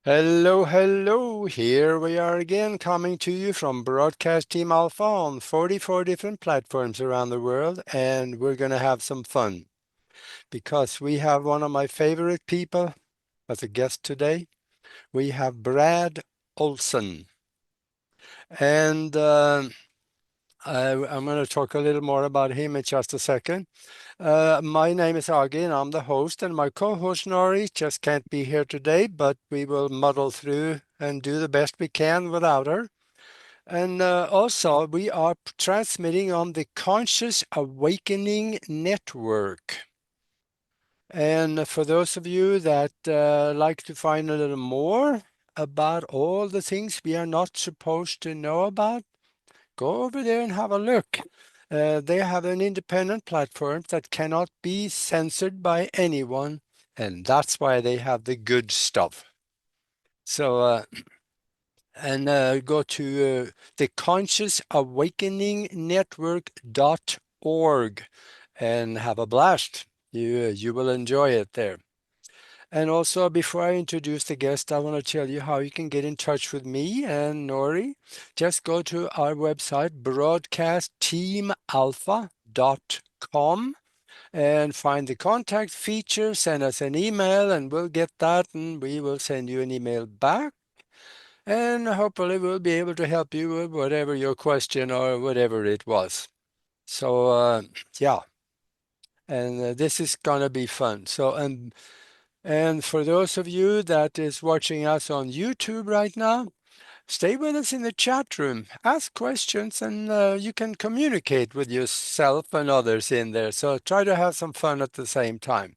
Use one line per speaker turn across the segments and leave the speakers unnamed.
Hello, hello. Here we are again, coming to you from Broadcast Team Alpha on 44 different platforms around the world, and we're going to have some fun because we have one of my favorite people as a guest today. We have Brad Olsen, and I'm going to talk a little more about him in just a second. My name is Aage, and I'm the host, and my co-host Nori just can't be here today, but we will muddle through and do the best we can without her. And also, we are transmitting on the Conscious Awakening Network. And for those of you that like to find a little more about all the things we are not supposed to know about, go over there and have a look. They have an independent platform that cannot be censored by anyone, and that's why they have the good stuff. So, go to the consciousawakeningnetwork.org and have a blast. You will enjoy it there. And also, before I introduce the guest, I want to tell you how you can get in touch with me and Nori. Just go to our website, broadcastteamalpha.com, and find the contact feature, send us an email, and we'll get that, and we will send you an email back. And hopefully we'll be able to help you with whatever your question or whatever it was. So, yeah. And this is going to be fun. So, and for those of you that is watching us on YouTube right now, stay with us in the chat room. Ask questions, and you can communicate with yourself and others in there. So try to have some fun at the same time.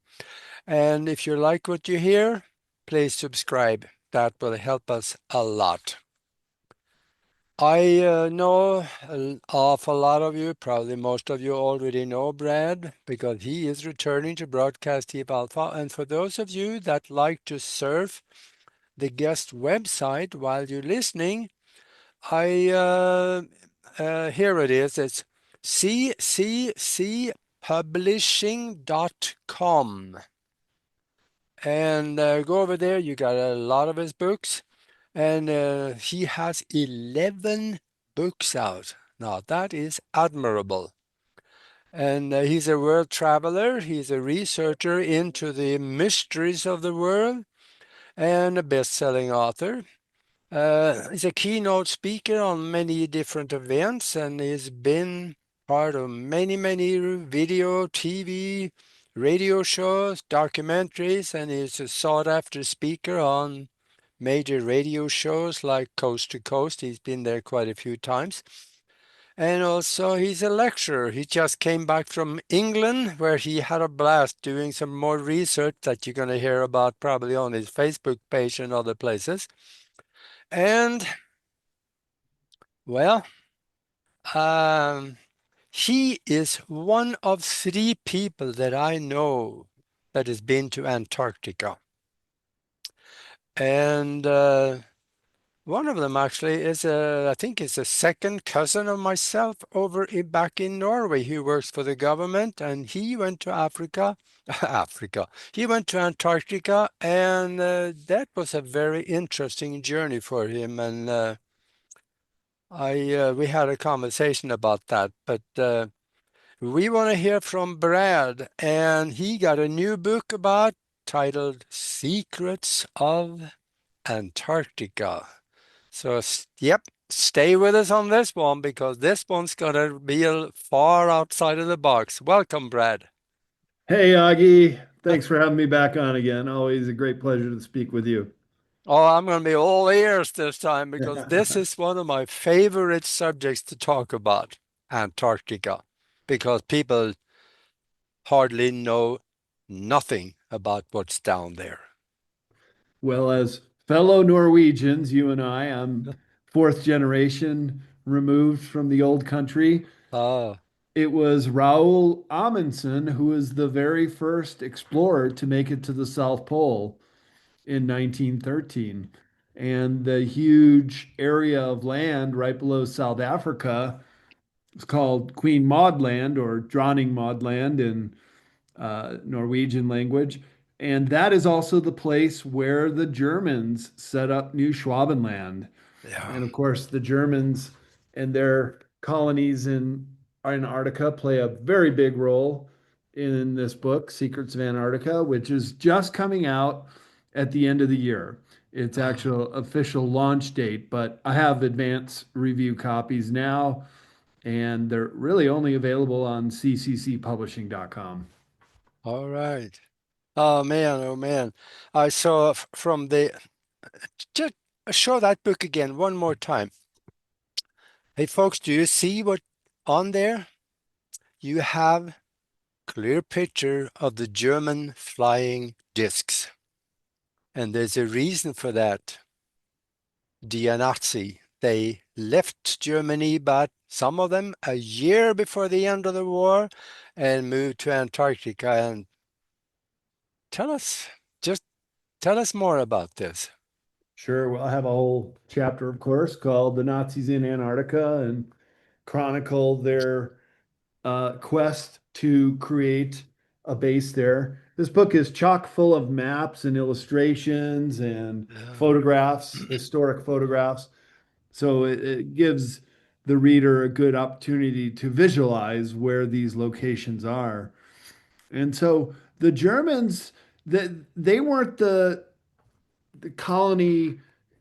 And if you like what you hear, please subscribe. That will help us a lot. I know an awful lot of you, probably most of you already know Brad, because he is returning to Broadcast Team Alpha. And for those of you that like to surf the guest website while you're listening, here it is. It's cccpublishing.com. And go over there. You got a lot of his books. And he has 11 books out. Now, that is admirable. And he's a world traveler. He's a researcher into the mysteries of the world and a best-selling author. He's a keynote speaker on many different events, and he's been part of many, many video, TV, radio shows, documentaries, and he's a sought-after speaker on major radio shows like Coast to Coast. He's been there quite a few times. And also he's a lecturer. He just came back from England, where he had a blast doing some more research that you're going to hear about probably on his Facebook page and other places. And, well, he is one of 3 people that I know that has been to Antarctica. And one of them actually is I think it's a second cousin of myself over back in Norway. He works for the government, and he went to Africa. He went to Antarctica, and that was a very interesting journey for him. And we had a conversation about that. But we want to hear from Brad, and he got a new book titled "Secrets of Antarctica." So, yep, stay with us on this one, because this one's going to be far outside of the box. Welcome, Brad.
Hey, Augie. Thanks for having me back on again. Always a great pleasure to speak with you.
Oh, I'm going to be all ears this time, because this is one of my favorite subjects to talk about, Antarctica, because people hardly know nothing about what's down there.
Well, as fellow Norwegians, you and I. I'm fourth generation removed from the old country.
Oh,
It was Raoul Amundsen who was the very first explorer to make it to the South Pole in 1913. And the huge area of land right below South Africa is called Queen Maud Land or Dronning Maud Land in Norwegian language. And that is also the place where the Germans set up New Schwabenland.
yeah.
And of course, the Germans and their colonies in Antarctica play a very big role in this book, Secrets of Antarctica, which is just coming out at the end of the year. Its
Oh,
actual official launch date, but I have advance review copies now, and they're really only available on cccpublishing.com.
all right. Oh man, oh man. I saw from the just show that book again one more time. Hey folks, do you see what on there? You have clear picture of the German flying discs. And there's a reason for that. The Nazi, they left Germany, but some of them a year before the end of the war and moved to Antarctica. And tell us, just tell us more about this.
Sure. Well, I have a whole chapter, of course, called The Nazis in Antarctica and chronicle their quest to create a base there. This book is chock full of maps and illustrations and
Yeah.
photographs, historic photographs. So it gives the reader a good opportunity to visualize where these locations are. And so the Germans, they weren't the colony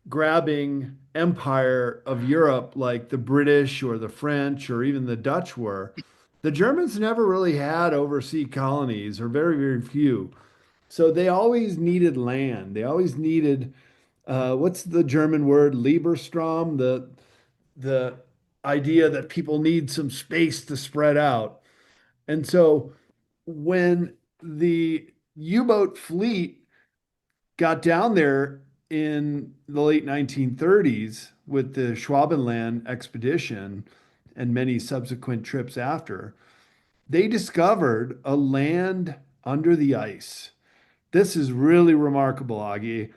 grabbing empire of Europe like the British or the French or even the Dutch were. The Germans never really had overseas colonies or very, very few. So they always needed land. They always needed what's the German word? Lieberstrom, the idea that people need some space to spread out. And so when the U-boat fleet got down there in the late 1930s with the Schwabenland expedition and many subsequent trips after, they discovered a land under the ice. This is really remarkable, Augie.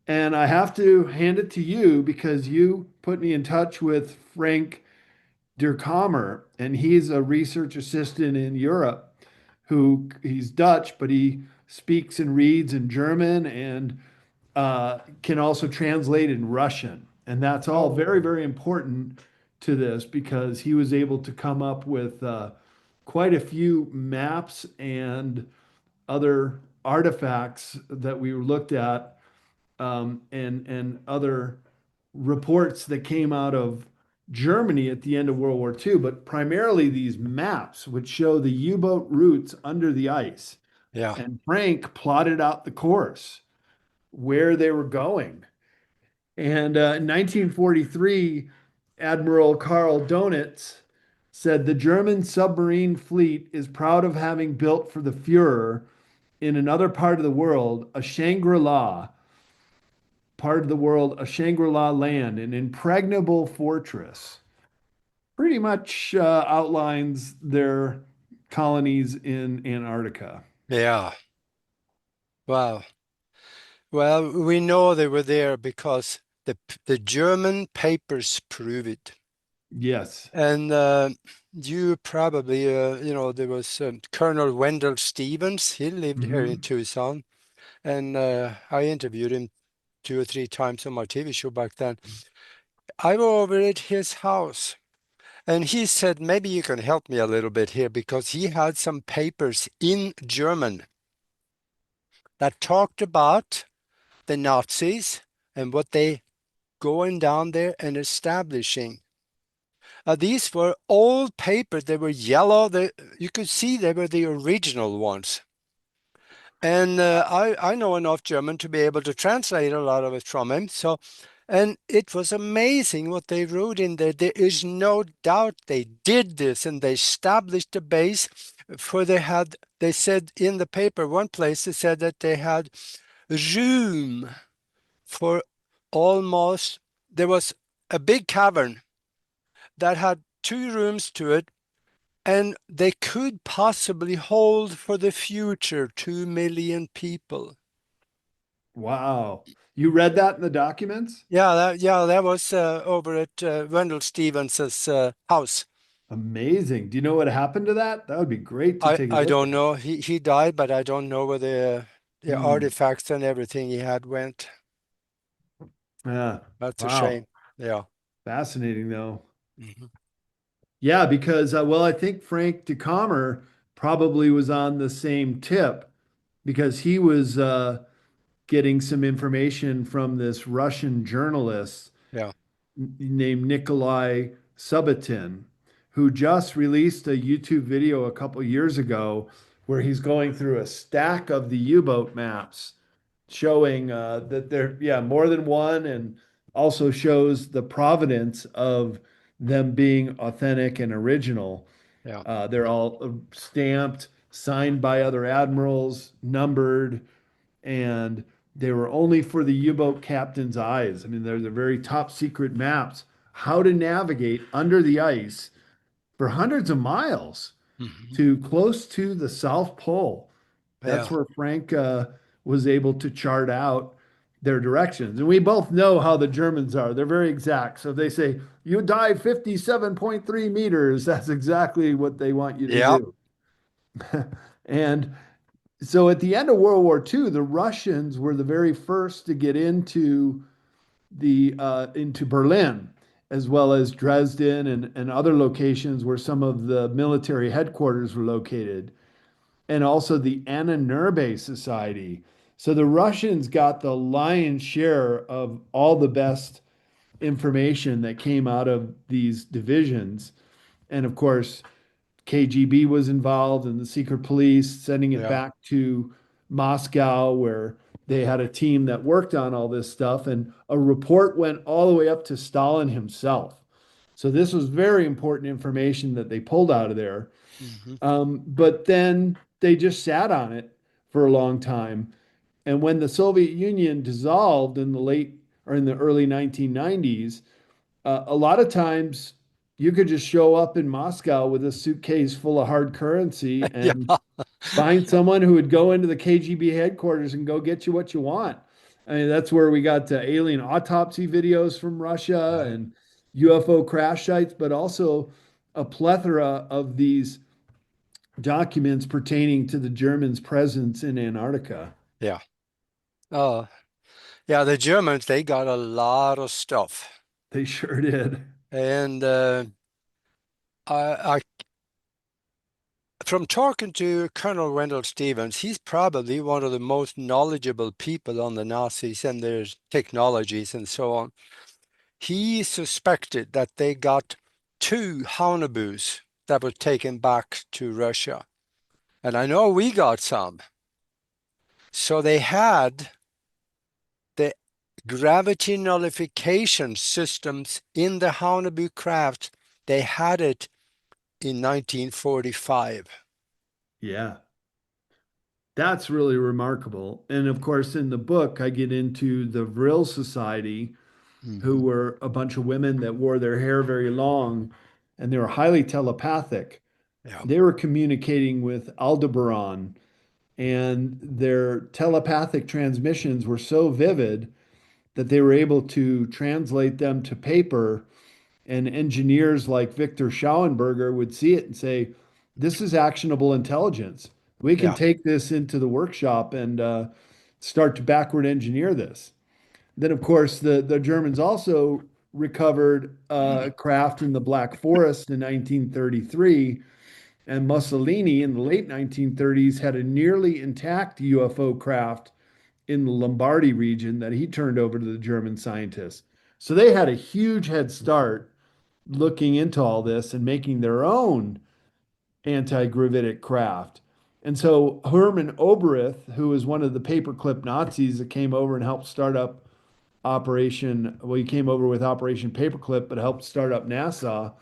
And I have to hand it to you because you put me in touch with Frank Kamer, and he's a research assistant in Europe who he's Dutch, but he speaks and reads in German and can also translate in Russian. And that's all
Oh,
very, very important to this because he was able to come up with quite a few maps and other artifacts that we looked at and other reports that came out of Germany at the end of World War II, but primarily these maps which show the U-boat routes under the ice.
yeah,
And Frank plotted out the course where they were going. And in 1943, Admiral Karl Donitz said the German submarine fleet is proud of having built for the Fuhrer in another part of the world a Shangri-La, part of the world, a Shangri-La land, an impregnable fortress. Pretty much outlines their colonies in Antarctica.
yeah. Wow. Well, we know they were there because the German papers prove it.
Yes.
And you probably, there was Colonel Wendell Stevens. He lived here in
Mhm.
Tucson, and I interviewed him two or three times on my TV show back then. I was over at his house, and he said, maybe you can help me a little bit here because he had some papers in German that talked about the Nazis and what they going down there and establishing. These were old papers. They were yellow. You could see they were the original ones. And I know enough German to be able to translate a lot of it from him. So, and it was amazing what they wrote in there. There is no doubt they did this and they established a base for they said in the paper, one place they said that they had room for almost, there was a big cavern that had two rooms to it, and they could possibly hold for the future 2 million people.
Wow. You read that in the documents?
Yeah, that was over at Wendell Stevens's house.
Amazing. Do you know what happened to that? That would be great to
I
take a
I
look
don't
at.
know. He died, but I don't know where the
Hmm.
artifacts and everything he had went.
Yeah.
That's a
Wow.
shame. Yeah.
Fascinating, though.
Mhm.
Yeah, because, well, I think Frank DeCommer probably was on the same tip because he was getting some information from this Russian journalist
Yeah.
named Nikolai Subotin, who just released a YouTube video a couple years ago where he's going through a stack of the U-boat maps showing that there, yeah, more than one, and also shows the provenance of them being authentic and original.
Yeah.
They're all stamped, signed by other admirals, numbered, and they were only for the U-boat captain's eyes. I mean, they're the very top secret maps, how to navigate under the ice for hundreds of miles
Mhm.
to close to the South Pole. That's
Yeah.
where Frank was able to chart out their directions. And we both know how the Germans are. They're very exact. So if they say, you dive 57.3 meters, that's exactly what they want you to
Yeah.
do. And so at the end of World War II, the Russians were the very first to get into Berlin, as well as Dresden and other locations where some of the military headquarters were located, and also the Ahnenerbe Society. So the Russians got the lion's share of all the best information that came out of these divisions. And of course, KGB was involved and the secret police, sending it
Yeah.
back to Moscow, where they had a team that worked on all this stuff. And a report went all the way up to Stalin himself. So this was very important information that they pulled out of there.
Mhm.
But then they just sat on it for a long time. And when the Soviet Union dissolved in the late or in the early 1990s, a lot of times you could just show up in Moscow with a suitcase full of hard currency
Yeah.
and find someone who would go into the KGB headquarters and go get you what you want. I mean, that's where we got alien autopsy videos from Russia
Right.
and UFO crash sites, but also a plethora of these documents pertaining to the Germans' presence in Antarctica.
Yeah. Oh, yeah. The Germans, they got a lot of stuff.
They sure did.
And I from talking to Colonel Wendell Stevens, he's probably one of the most knowledgeable people on the Nazis and their technologies and so on. He suspected that they got two Haunabus that were taken back to Russia. And I know we got some. So they had the gravity nullification systems in the Haunabu craft. They had it in 1945.
Yeah. That's really remarkable. And of course, in the book, I get into the Vril Society, who
Hmm.
were a bunch of women that wore their hair very long and they were highly telepathic.
Yeah,
They were communicating with Aldebaran, and their telepathic transmissions were so vivid that they were able to translate them to paper. And engineers like Victor Schauenberger would see it and say, this is actionable intelligence. We can
yeah,
take this into the workshop and start to backward engineer this. Then, of course, the Germans also recovered a craft in the Black Forest in 1933, and Mussolini in the late 1930s had a nearly intact UFO craft in the Lombardy region that he turned over to the German scientists. So they had a huge head start looking into all this and making their own anti-gravitic craft. And so Hermann Oberth, who was one of the paperclip Nazis that came over and helped start up well, he came over with Operation Paperclip, but helped start up NASA.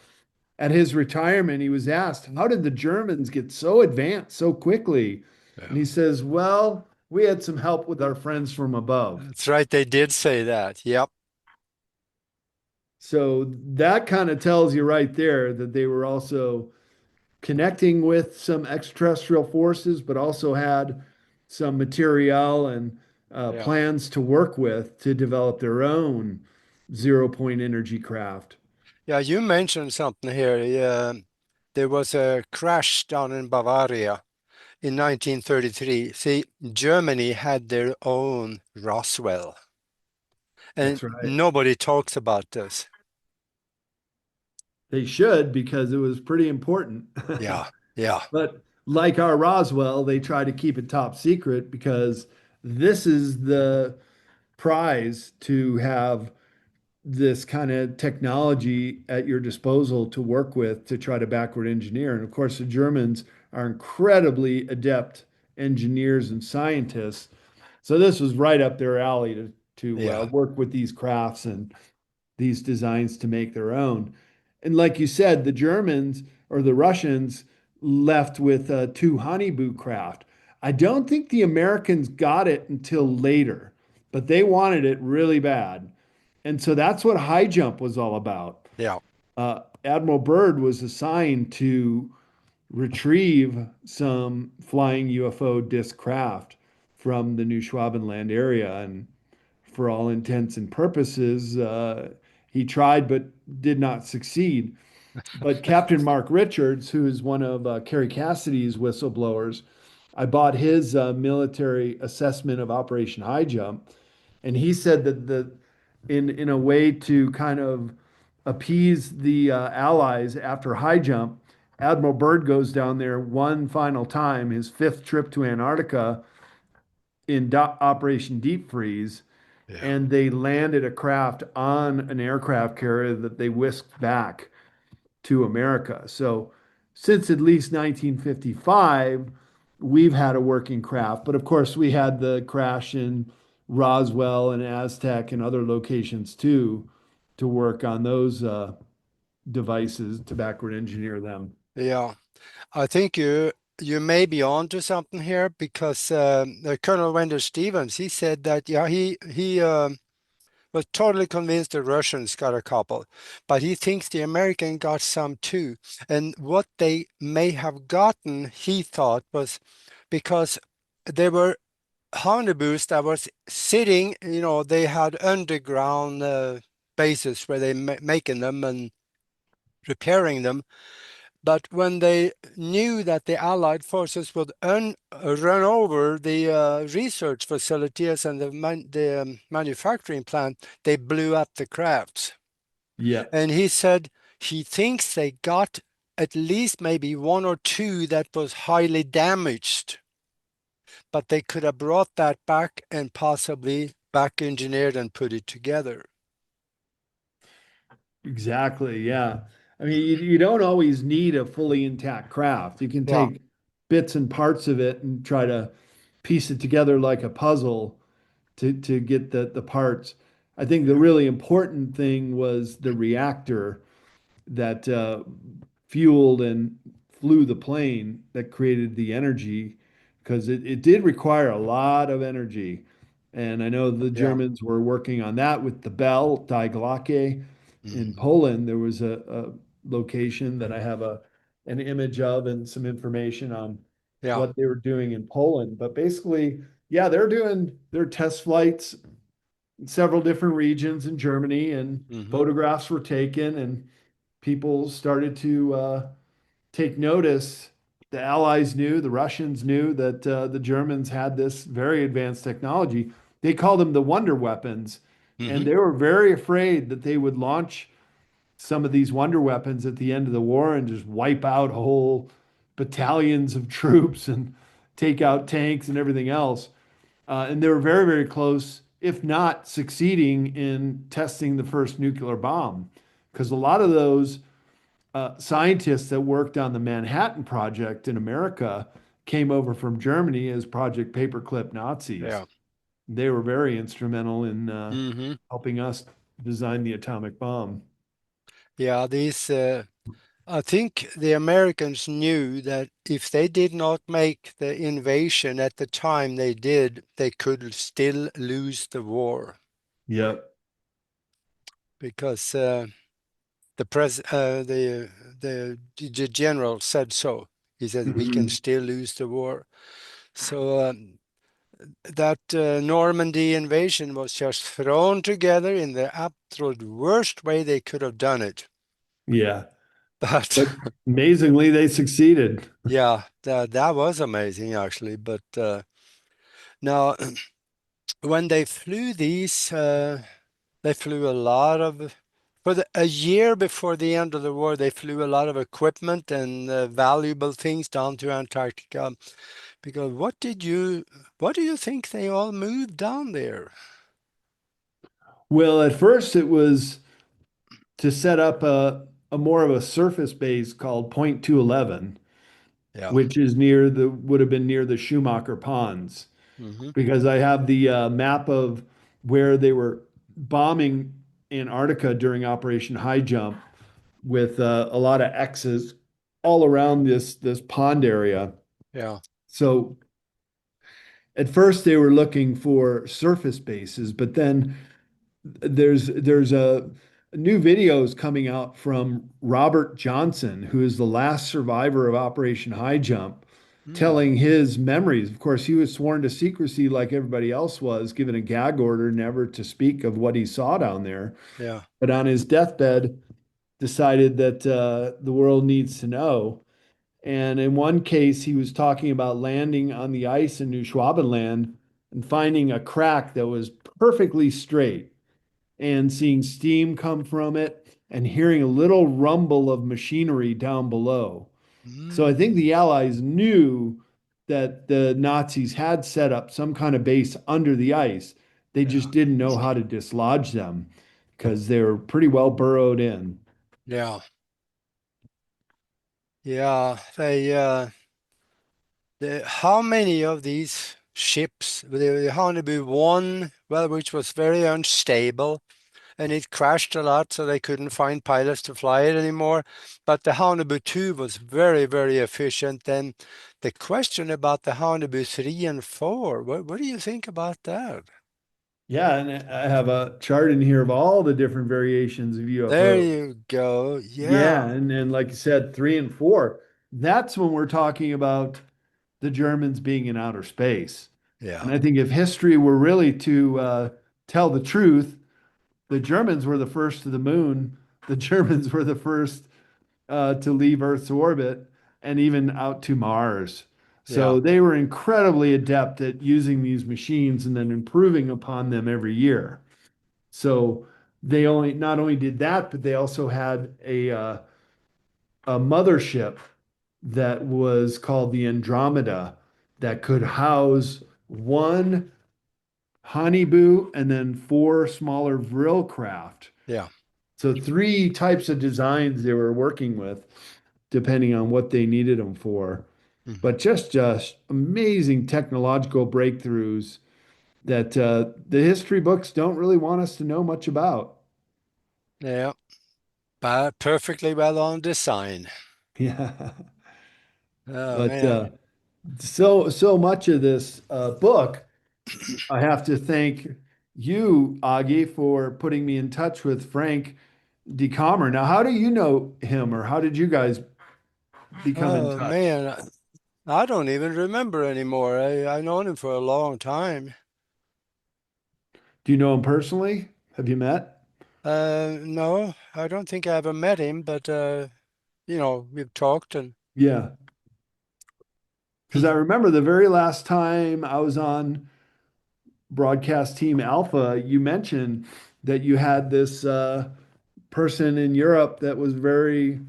At his retirement, he was asked, how did the Germans get so advanced so quickly? And
yeah.
he says, well, we had some help with our friends from above.
That's right. They did say that. Yep.
So that kind of tells you right there that they were also connecting with some extraterrestrial forces, but also had some material and
Yeah.
plans to work with to develop their own 0 point energy craft.
Yeah, you mentioned something here. There was a crash down in Bavaria in 1933. See, Germany had their own Roswell, and
That's right.
nobody talks about this.
They should because it was pretty important.
Yeah, yeah,
But like our Roswell, they try to keep it top secret because this is the prize to have this kind of technology at your disposal to work with to try to backward engineer. And of course, the Germans are incredibly adept engineers and scientists. So this was right up their alley to
yeah,
work with these crafts and these designs to make their own. And like you said, the Germans or the Russians left with two Honeyboo craft. I don't think the Americans got it until later, but they wanted it really bad. And so that's what high jump was all about.
yeah,
Admiral Byrd was assigned to retrieve some flying UFO disc craft from the New Schwabenland area. And for all intents and purposes, he tried but did not succeed. But Captain Mark Richards, who is one of Kerry Cassidy's whistleblowers, I bought his military assessment of Operation High Jump, and he said that in a way to kind of appease the Allies after High Jump, Admiral Byrd goes down there one final time, his fifth trip to Antarctica in Operation Deep Freeze,
yeah,
and they landed a craft on an aircraft carrier that they whisked back to America. So since at least 1955, we've had a working craft. But of course, we had the crash in Roswell and Aztec and other locations too to work on those devices to backward engineer them.
yeah. I think you may be on to something here because Colonel Wendell Stevens, he said that yeah he was totally convinced the Russians got a couple, but he thinks the American got some too. And what they may have gotten, he thought, was because they were Honeybus that was sitting, they had underground bases where they making them and repairing them. But when they knew that the Allied forces would run over the research facilities and the manufacturing plant, they blew up the crafts.
Yeah,
And he said he thinks they got at least maybe one or two that was highly damaged, but they could have brought that back and possibly back engineered and put it together.
exactly. Yeah. I mean, you don't always need a fully intact craft. You can
Yeah,
take bits and parts of it and try to piece it together like a puzzle to get the parts. I think the
yeah,
really important thing was the reactor that fueled and flew the plane that created the energy because it did require a lot of energy. And I know the
yeah.
Germans were working on that with the Bell, Die Glocke in
Mhm.
Poland. There was a location that I have an image of and some information on
Yeah.
what they were doing in Poland. But basically, yeah, they're doing their test flights in several different regions in Germany, and
Hmm.
photographs were taken, and people started to take notice. The Allies knew, the Russians knew that the Germans had this very advanced technology. They called them the wonder weapons, and
Hmm.
they were very afraid that they would launch some of these wonder weapons at the end of the war and just wipe out whole battalions of troops and take out tanks and everything else. And they were very, very close, if not succeeding in testing the first nuclear bomb. Because a lot of those scientists that worked on the Manhattan Project in America came over from Germany as Project Paperclip Nazis.
Yeah.
They were very instrumental in
Hmm.
helping us design the atomic bomb.
Yeah, I think the Americans knew that if they did not make the invasion at the time they did, they could still lose the war.
Yep.
because the pres the general said so. He said we can
Mhm.
still lose the war. So that Normandy invasion was just thrown together in the absolute worst way they could have done it.
Yeah.
But
But amazingly, they succeeded.
yeah, that was amazing actually. But now, when they flew these, they flew a lot of a year before the end of the war. They flew a lot of equipment and valuable things down to Antarctica. Because what do you think they all moved down there?
Well, at first it was to set up a more of a surface base called Point 211,
Yeah.
which is near the would have been near the Schumacher Ponds,
Hmm.
because I have the map of where they were bombing Antarctica during Operation High Jump with a lot of X's all around this pond area.
Yeah.
So at first they were looking for surface bases, but then there's a new videos coming out from Robert Johnson, who is the last survivor of Operation High Jump,
Mm.
telling his memories. Of course, he was sworn to secrecy like everybody else was, given a gag order never to speak of what he saw down there.
Yeah.
But on his deathbed, decided that the world needs to know. And in one case, he was talking about landing on the ice in New Schwabenland and finding a crack that was perfectly straight and seeing steam come from it and hearing a little rumble of machinery down below. So I think
Mm.
the Allies knew that the Nazis had set up some kind of base under the ice. They
Yeah.
just didn't know how to dislodge them because they were pretty well burrowed in.
Yeah. Yeah. How many of these ships, the Honeybee one, well, which was very unstable, and it crashed a lot, so they couldn't find pilots to fly it anymore. But the Honeybee 2 was very, very efficient. Then the question about the Honeybee 3 and 4, what do you think about that?
Yeah, and I have a chart in here of all the different variations of
There
UFOs.
you go.
Yeah,
Yeah.
and like you said, three and four, that's when we're talking about the Germans being in outer space. And
Yeah.
I think if history were really to tell the truth, the Germans were the first to the moon. The Germans were the first to leave Earth's orbit and even out to Mars.
Yeah.
So they were incredibly adept at using these machines and then improving upon them every year. So they only not only did that, but they also had a mothership that was called the Andromeda that could house one Honeyboo and then four smaller Vril craft.
Yeah.
So three types of designs they were working with, depending on what they needed them for.
Mhm.
But just amazing technological breakthroughs that the history books don't really want us to know much about.
Yeah. But perfectly well on design.
Yeah.
Oh
But
man.
so much of this book, I have to thank you, Augie, for putting me in touch with Frank DeCommer. Now, how do you know him, or how did you guys become in
Oh
touch?
man. I don't even remember anymore. I've known him for a long time.
Do you know him personally? Have you met?
No, I don't think I ever met him, but we've talked and
Yeah, because I remember the very last time I was on Broadcast Team Alpha, you mentioned that you had this person in Europe that was very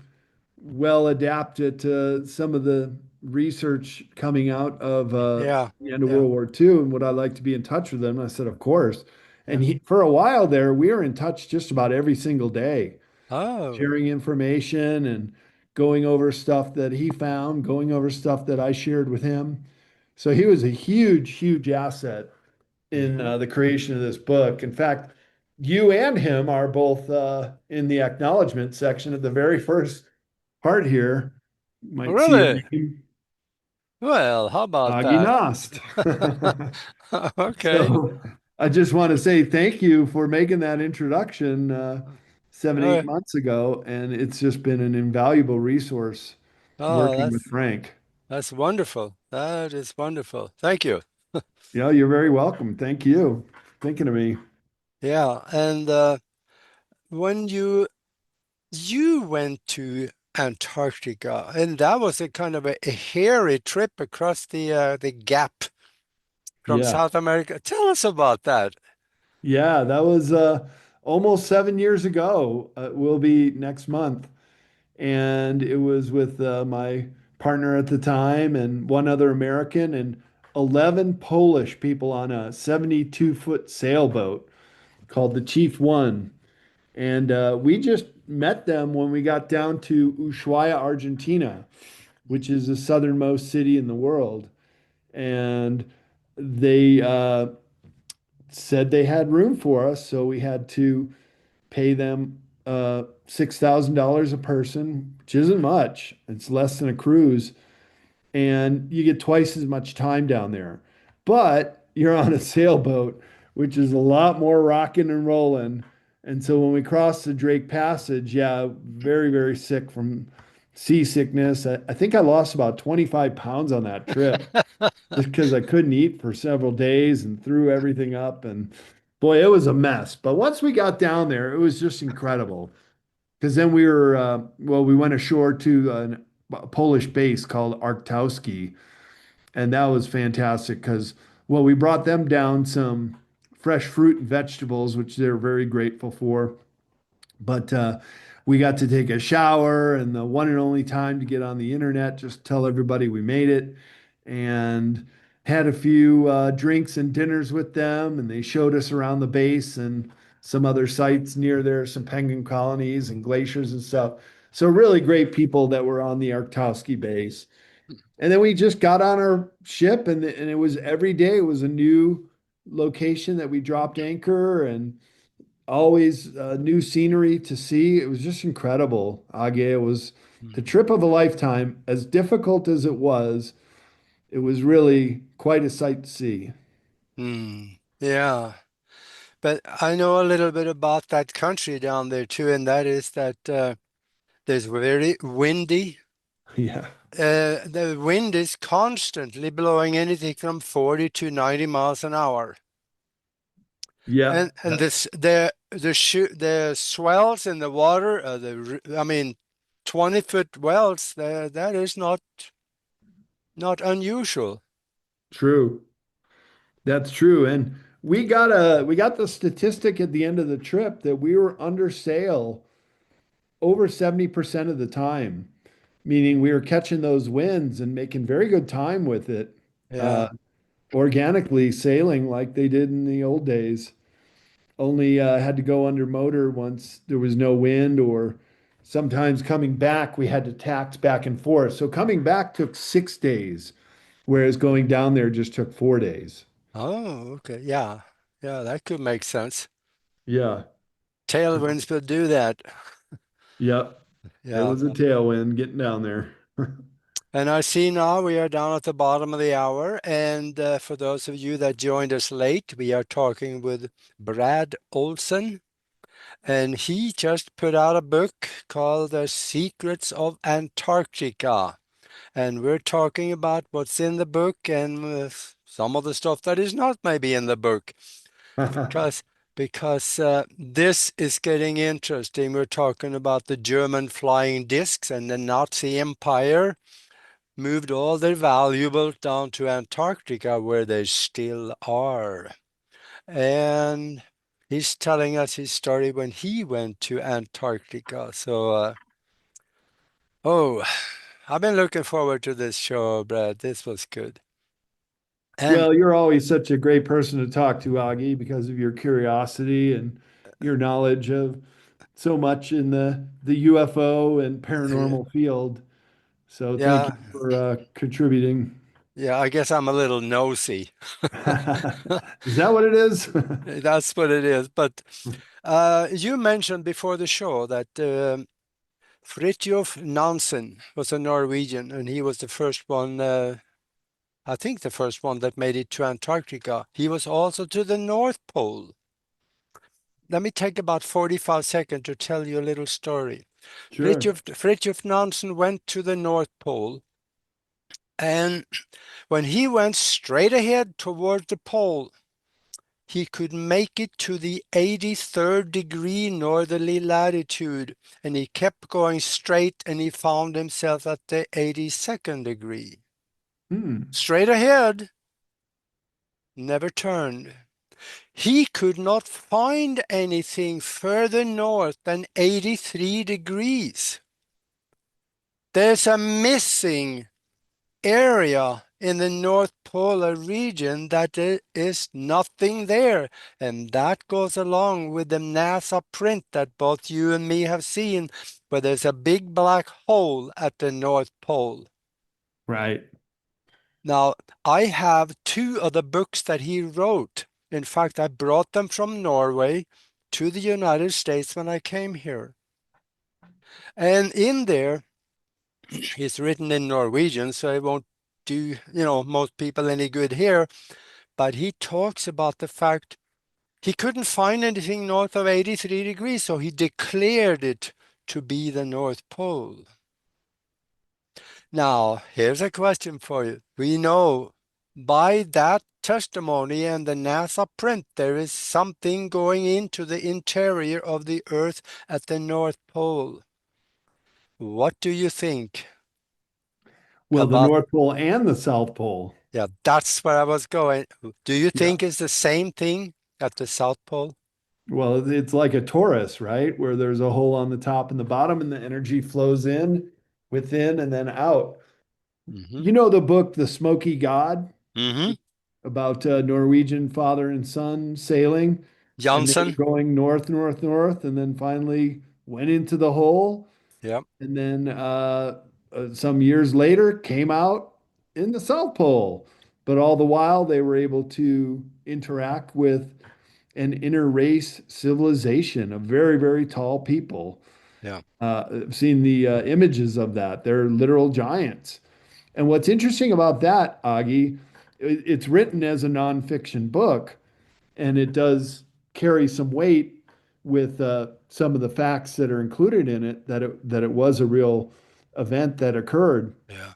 well adapted to some of the research coming out of
yeah,
the end of
yeah,
World War II, and would I like to be in touch with them? I said, of course.
yeah.
And for a while there, we were in touch just about every single day,
Oh,
sharing information and going over stuff that he found, going over stuff that I shared with him. So he was a huge, huge asset in
mhm.
the creation of this book. In fact, you and him are both in the acknowledgement section at the very first part here. You might see your
Really?
name,
Well, how about
Aage
that?
Nost.
Okay.
So, I just want to say thank you for making that introduction seven,
Oh,
8 months ago. And it's just been an invaluable resource
oh,
working with Frank.
that's wonderful. That is wonderful. Thank you.
You're very welcome. Thank you. Thinking of me.
Yeah, and when you went to Antarctica, and that was a kind of a hairy trip across the gap from
Yeah.
South America. Tell us about that.
Yeah, that was almost 7 years ago. It will be next month. And it was with my partner at the time and one other American and 11 Polish people on a 72-foot sailboat called the Chief One. And we just met them when we got down to Ushuaia, Argentina, which is the southernmost city in the world. And they said they had room for us, so we had to pay them $6,000 a person, which isn't much. It's less than a cruise, and you get twice as much time down there. But you're on a sailboat, which is a lot more rocking and rolling. And so when we crossed the Drake Passage, yeah, very, very sick from seasickness. I think I lost about 25 pounds on that trip just because I couldn't eat for several days and threw everything up. And boy, it was a mess. But once we got down there, it was just incredible. Because then we went ashore to a Polish base called Arktowski, and that was fantastic because, well, we brought them down some fresh fruit and vegetables, which they're very grateful for. But we got to take a shower and the one and only time to get on the internet, just tell everybody we made it, and had a few drinks and dinners with them. And they showed us around the base and some other sites near there, some penguin colonies and glaciers and stuff. So, really great people that were on the Arktowski base. And then we just got on our ship, and it was every day, it was a new location that we dropped anchor and always new scenery to see. It was just incredible, Age. It was the
Hmm.
trip of a lifetime. As difficult as it was really quite a sight to see.
Hmm. Yeah, but I know a little bit about that country down there too, and that is that there's very windy.
Yeah.
The wind is constantly blowing anything from 40 to 90 miles an hour.
Yeah.
And the swells in the water, I mean, 20-foot wells, that is not unusual.
True. That's true. And we got the statistic at the end of the trip that we were under sail over 70% of the time, meaning we were catching those winds and making very good time with it, uh,
Yeah.
organically sailing like they did in the old days. Only had to go under motor once there was no wind, or sometimes coming back, we had to tack back and forth. So coming back took 6 days, whereas going down there just took 4 days.
Oh, okay. Yeah. Yeah, that could make sense.
Yeah.
Tailwinds will do that.
Yep. It
Yeah.
was a tailwind getting down there.
And I see now we are down at the bottom of the hour. And for those of you that joined us late, we are talking with Brad Olsen. And he just put out a book called The Secrets of Antarctica. And we're talking about what's in the book and some of the stuff that is not maybe in the book. Because this is getting interesting. We're talking about the German flying discs and the Nazi Empire moved all their valuables down to Antarctica where they still are. And he's telling us his story when he went to Antarctica. So, oh, I've been looking forward to this show, Brad. This was good. And
Well, you're always such a great person to talk to, Augie, because of your curiosity and your knowledge of so much in the UFO and
yeah,
paranormal field. So thank you
yeah,
for contributing.
yeah, I guess I'm a little nosy.
Is that what it is?
That's what it is. But you mentioned before the show that Fridtjof Nansen was a Norwegian, and he was the first one. I think the first one that made it to Antarctica. He was also to the North Pole. Let me take about 45 seconds to tell you a little story.
Sure.
Fridtjof Nansen went to the North Pole, and when he went straight ahead toward the pole, he could make it to the 83rd degree northerly latitude, and he kept going straight, and he found himself at the 82nd degree.
Hmm.
Straight ahead, never turned. He could not find anything further north than 83 degrees. There's a missing area in the North Polar region that there is nothing there. And that goes along with the NASA print that both you and me have seen, where there's a big black hole at the North Pole.
Right.
Now, I have two of the books that he wrote. In fact, I brought them from Norway to the United States when I came here. And in there, it's written in Norwegian, so it won't do, most people any good here. But he talks about the fact he couldn't find anything north of 83 degrees, so he declared it to be the North Pole. Now, here's a question for you. We know by that testimony and the NASA print, there is something going into the interior of the Earth at the North Pole. What do you think
Well, the
about?
North Pole and the South Pole.
Yeah, that's where I was going. Do you
Yeah.
think it's the same thing at the South Pole?
Well, it's like a torus, right? Where there's a hole on the top and the bottom, and the energy flows in, within, and then out.
Mm-hmm.
You know the book, The Smoky God,
Mm-hmm.
about Norwegian father and son sailing, and they were
Janssen?
going north, north, north, and then finally went into the hole,
Yep.
and then some years later came out in the South Pole. But all the while, they were able to interact with an interrace civilization of very, very tall people.
Yeah.
I've seen the images of that. They're literal giants. And what's interesting about that, Augie, it's written as a nonfiction book, and it does carry some weight with some of the facts that are included in it that it was a real event that occurred.
Yeah.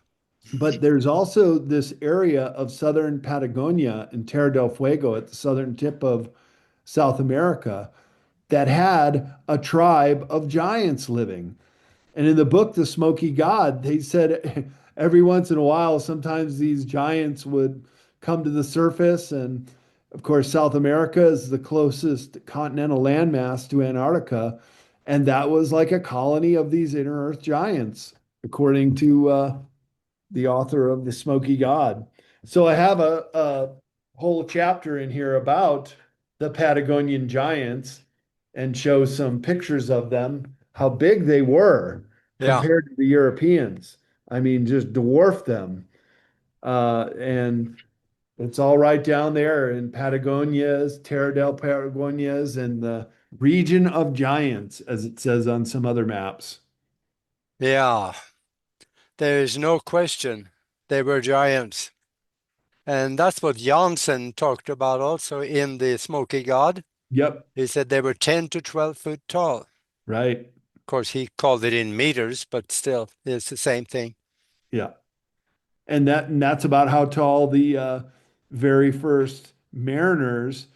But there's also this area of southern Patagonia in Terra del Fuego at the southern tip of South America that had a tribe of giants living. And in the book, The Smoky God, they said every once in a while, sometimes these giants would come to the surface. And of course, South America is the closest continental landmass to Antarctica. And that was like a colony of these inner earth giants, according to the author of The Smoky God. So I have a whole chapter in here about the Patagonian giants and show some pictures of them, how big they were
Yeah.
compared to the Europeans. I mean, just dwarfed them. And it's all right down there in Patagonia's, Terra del Patagonia's, and the region of giants, as it says on some other maps.
Yeah. There is no question they were giants. And that's what Janssen talked about also in the Smoky God.
Yep,
He said they were 10 to 12 foot tall. Of
right.
course, he called it in meters, but still, it's the same thing.
Yeah. And that's about how tall the very first mariners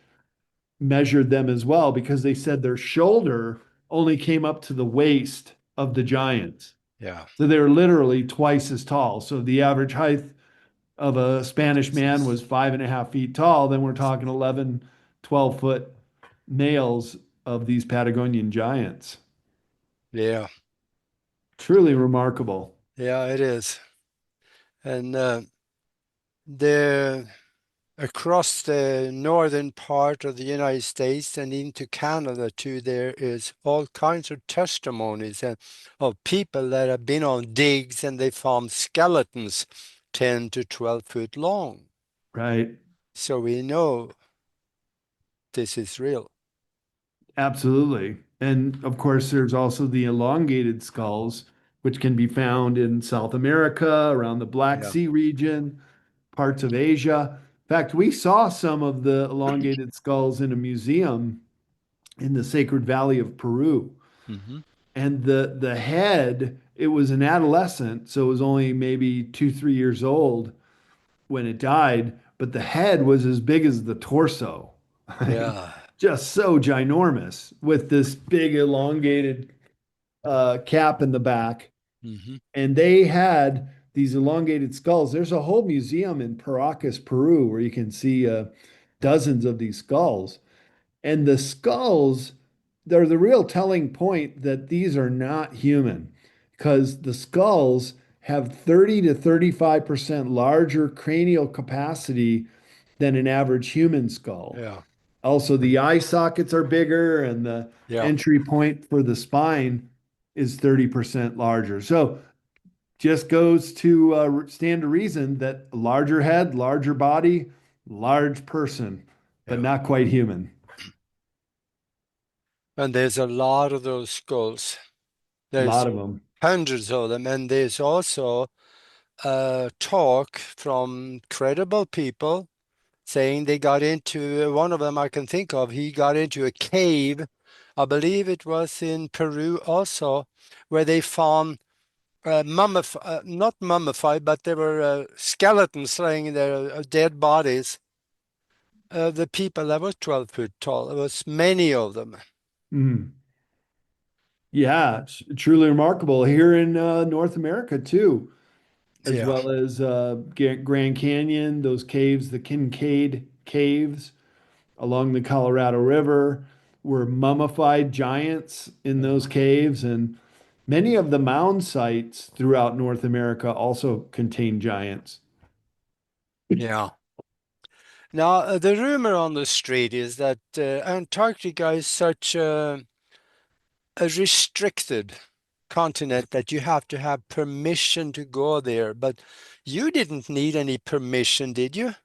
measured them as well, because they said their shoulder only came up to the waist of the giants.
Yeah.
So they're literally twice as tall. So the average height of a Spanish man was 5.5 feet tall. Then we're talking 11, 12 foot males of these Patagonian giants.
Yeah.
Truly remarkable.
Yeah, it is. And the across the northern part of the United States and into Canada too, there is all kinds of testimonies and of people that have been on digs and they found skeletons 10 to 12 foot long.
Right.
So we know this is real.
Absolutely. And of course, there's also the elongated skulls, which can be found in South America, around the Black
Yeah.
Sea region, parts of Asia. In fact, we saw some of the elongated skulls in a museum in the Sacred Valley of Peru.
Hmm.
And the head, it was an adolescent, so it was only maybe 2, 3 years old when it died, but the head was as big as the torso.
Yeah.
Just so ginormous with this big elongated cap in the back.
Hmm.
And they had these elongated skulls. There's a whole museum in Paracas, Peru, where you can see dozens of these skulls. And the skulls, they're the real telling point that these are not human because the skulls have 30 to 35% larger cranial capacity than an average human skull.
Yeah.
Also, the eye sockets are bigger and the
Yeah.
entry point for the spine is 30% larger. So just goes to stand to reason that larger head, larger body, large person, but
Yeah.
not quite human.
And there's a lot of those skulls.
A
There's
lot of them.
hundreds of them. And there's also talk from credible people saying they got into one of them I can think of. He got into a cave, I believe it was in Peru also, where they found not mummified, but there were skeletons laying there, dead bodies. The people that was 12 feet tall. There was many of them.
Mm. Yeah, it's truly remarkable here in North America too, as
Yeah,
well as Grand Canyon, those caves, the Kincaid caves along the Colorado River, were mummified giants in
yeah,
those caves, and many of the mound sites throughout North America also contain giants.
yeah. Now, the rumor on the street is that Antarctica is such a restricted continent that you have to have permission to go there. But you didn't need any permission, did you?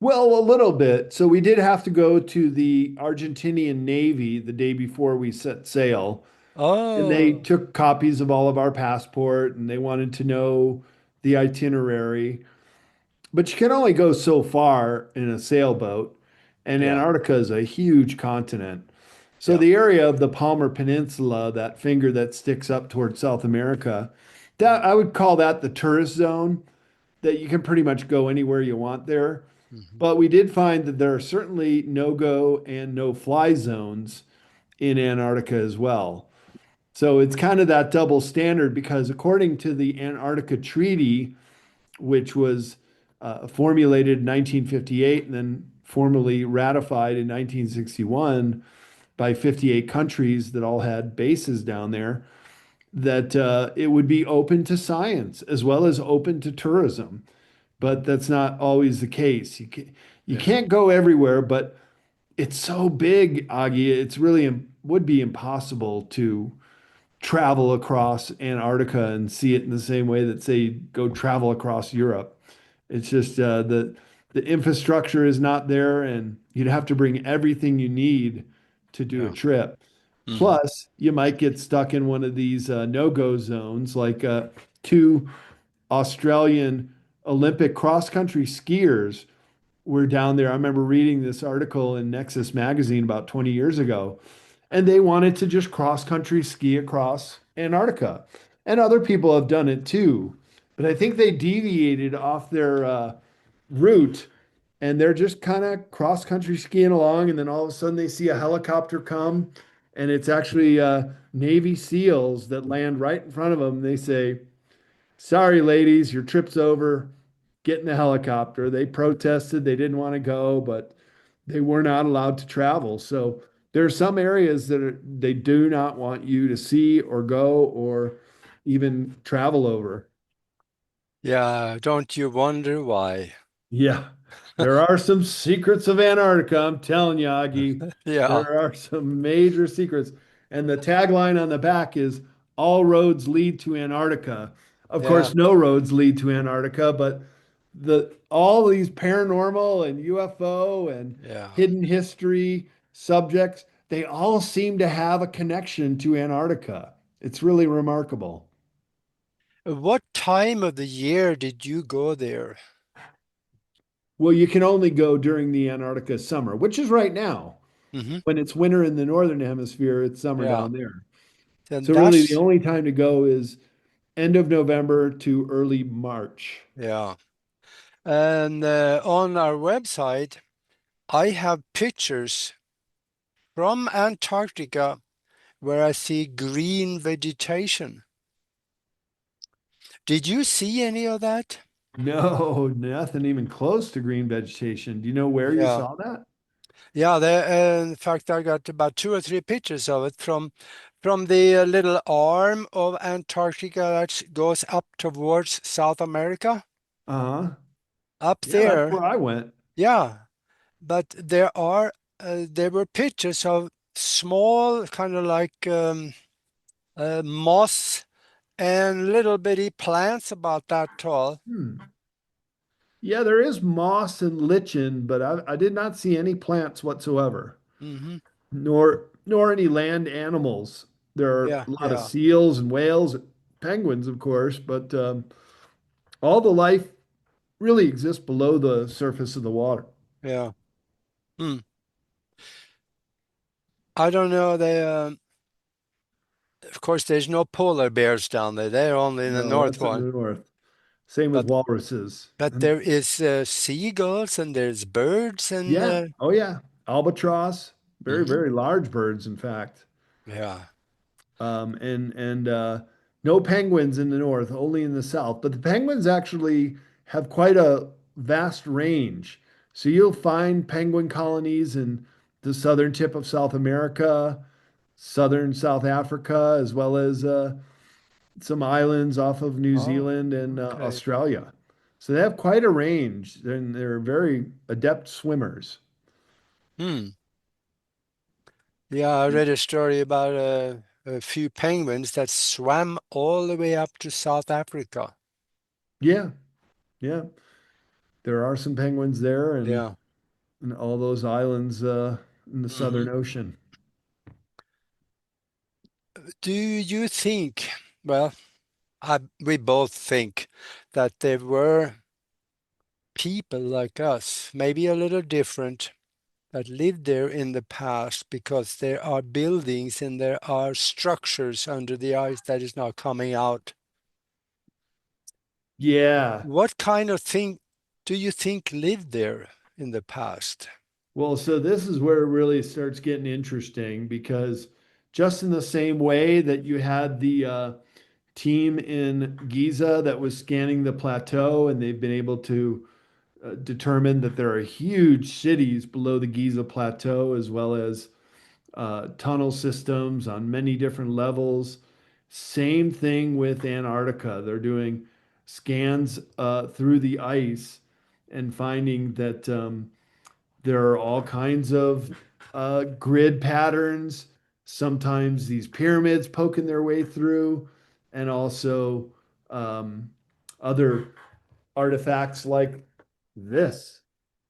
Well, a little bit. So we did have to go to the Argentinian Navy the day before we set sail, and they
Oh,
took copies of all of our passport and they wanted to know the itinerary. But you can only go so far in a sailboat, and
yeah,
Antarctica is a huge continent. So
yeah.
the area of the Palmer Peninsula, that finger that sticks up towards South America, that I would call that the tourist zone, that you can pretty much go anywhere you want there.
Hmm.
But we did find that there are certainly no-go and no-fly zones in Antarctica as well. So it's kind of that double standard because according to the Antarctica Treaty, which was formulated in 1958 and then formally ratified in 1961 by 58 countries that all had bases down there, that it would be open to science as well as open to tourism. But that's not always the case. You
Yeah,
can't go everywhere, but it's so big, Augie. It's really would be impossible to travel across Antarctica and see it in the same way that, say, go travel across Europe. It's just the infrastructure is not there, and you'd have to bring everything you need to do a
yeah.
trip.
Hmm.
Plus, you might get stuck in one of these no-go zones, like two Australian Olympic cross-country skiers were down there. I remember reading this article in Nexus magazine about 20 years ago, and they wanted to just cross country ski across Antarctica. And other people have done it too. But I think they deviated off their route and they're just kind of cross country skiing along. And then all of a sudden they see a helicopter come and it's actually Navy SEALs that land right in front of them. They say, "Sorry, ladies, your trip's over. Get in the helicopter." They protested, they didn't want to go, but they were not allowed to travel. So there are some areas that they do not want you to see or go or even travel over.
Yeah, don't you wonder why?
Yeah, there are some secrets of Antarctica. I'm telling you, Augie,
Yeah,
there are some major secrets. And the tagline on the back is "All roads lead to Antarctica." Of
yeah,
course, no roads lead to Antarctica, but the all these paranormal and UFO and
yeah.
hidden history subjects, they all seem to have a connection to Antarctica. It's really remarkable.
What time of the year did you go there?
Well, you can only go during the Antarctica summer, which is right now.
Hmm.
When it's winter in the northern hemisphere, it's summer
Yeah.
down there.
And
So really the
that's,
only time to go is end of November to early March.
yeah. And on our website, I have pictures from Antarctica where I see green vegetation. Did you see any of that?
No, nothing even close to green vegetation. Do you know where you
Yeah.
saw that?
Yeah, in fact, I got about two or three pictures of it from the little arm of Antarctica that goes up towards South America.
Uh-huh.
Up
Yeah, that's
there,
where I went.
yeah. But there were pictures of small, kind of like moss and little bitty plants about that tall.
Hmm. Yeah, there is moss and lichen, but I did not see any plants whatsoever,
Hmm.
nor any land animals. There are
Yeah,
a lot of
yeah,
seals and whales, penguins, of course, but all the life really exists below the surface of the water.
yeah. Hmm. I don't know. Of course, there's no polar bears down there. They're only in the
No,
north
that's in
one.
the north. Same with
But
walruses.
but
And
there is seagulls and there's birds and
yeah, oh yeah, albatross, very,
mhm,
very large birds, in fact.
yeah.
And no penguins in the north, only in the south. But the penguins actually have quite a vast range. So you'll find penguin colonies in the southern tip of South America, southern South Africa, as well as some islands off of New
Oh,
Zealand and
okay.
Australia. So they have quite a range, and they're very adept swimmers.
Hmm. Yeah, I read a story about a few penguins that swam all the way up to South Africa.
Yeah, yeah. There are some penguins there,
Yeah.
and all those islands in the
Hmm.
Southern Ocean.
Do you think, well, we both think that there were people like us, maybe a little different, that lived there in the past because there are buildings and there are structures under the ice that is now coming out.
Yeah.
What kind of thing do you think lived there in the past?
Well, so this is where it really starts getting interesting because just in the same way that you had the team in Giza that was scanning the plateau and they've been able to determine that there are huge cities below the Giza plateau as well as tunnel systems on many different levels. Same thing with Antarctica. They're doing scans through the ice and finding that there are all kinds of grid patterns, sometimes these pyramids poking their way through, and also um, other artifacts like this,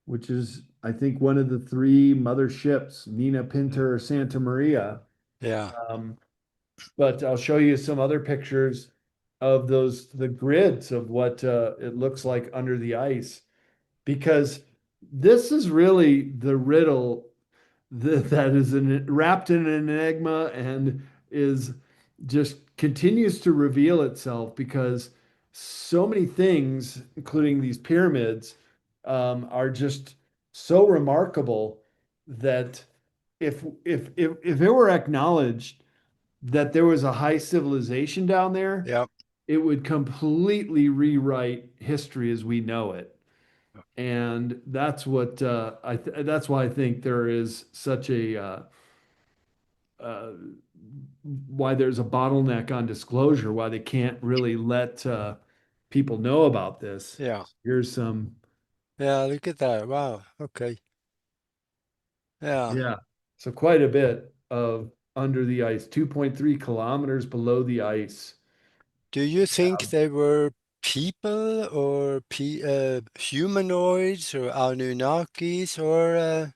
which is, I think, one of the three mother ships, Nina, Pinta, or Santa Maria.
Yeah,
Um, but I'll show you some other pictures of the grids of what it looks like under the ice, because this is really the riddle that is wrapped in an enigma and is just continues to reveal itself because so many things, including these pyramids, are just so remarkable that if it were acknowledged that there was a high civilization down there,
yeah,
it would completely rewrite history as we know it. And that's what that's why I think there is such a uh, why there's a bottleneck on disclosure, why they can't really let people know about this.
yeah,
Here's some,
yeah. Look at that. Wow. Okay. Yeah.
yeah, so quite a bit of under the ice, 2.3 kilometers below the ice.
Do you think they were people or humanoids or Anunnakis or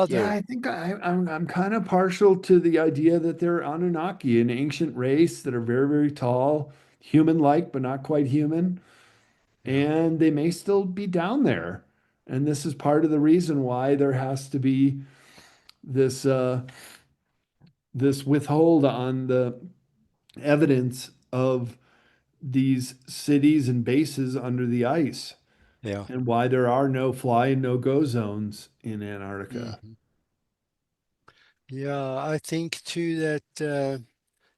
Yeah,
other?
I think I'm kind of partial to the idea that they're Anunnaki, an ancient race that are very, very tall, human-like, but not quite human.
Yeah.
and they may still be down there. And this is part of the reason why there has to be this this withhold on the evidence of these cities and bases under the ice,
Yeah.
and why there are no fly and no go zones in Antarctica.
Hmm. Yeah, I think too that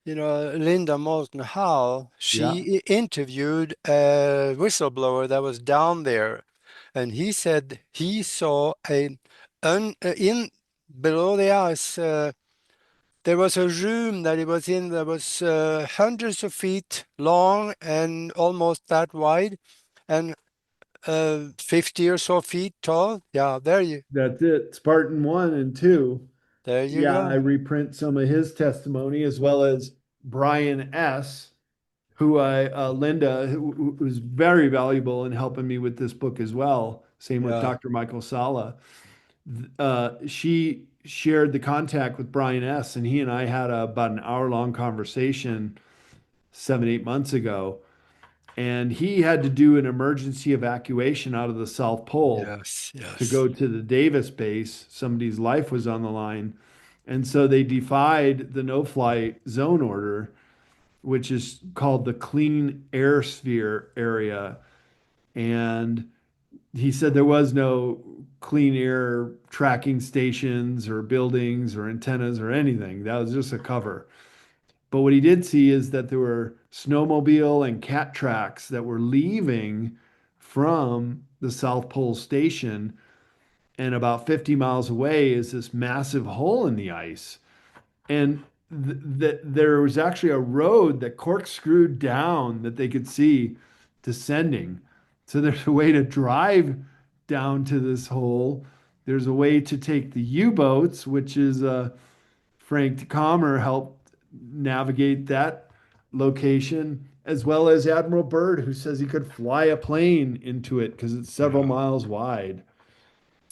Linda Moulton Howe,
Yeah,
she interviewed a whistleblower that was down there, and he said he saw in below the ice. There was a room that he was in that was hundreds of feet long and almost that wide, and 50 or so feet tall. Yeah,
that's it. Spartan 1 and 2.
there you
Yeah, I
go.
reprint some of his testimony as well as Brian S., who Linda, who was very valuable in helping me with this book as well. Same with
Yeah,
Dr. Michael Sala. She shared the contact with Brian S., and he and I had about an hour-long conversation 7, 8 months ago. And he had to do an emergency evacuation out of the South Pole
yes,
to
yes,
go to the Davis base. Somebody's life was on the line. And so they defied the no-fly zone order, which is called the clean air sphere area. And he said there was no clean air tracking stations or buildings or antennas or anything. That was just a cover. But what he did see is that there were snowmobile and cat tracks that were leaving from the South Pole Station. And about 50 miles away is this massive hole in the ice. And there was actually a road that corkscrewed down that they could see descending. So there's a way to drive down to this hole. There's a way to take the U-boats, which is Frank Calmer helped navigate that location, as well as Admiral Byrd, who says he could fly a plane into it because it's several
yeah,
miles wide.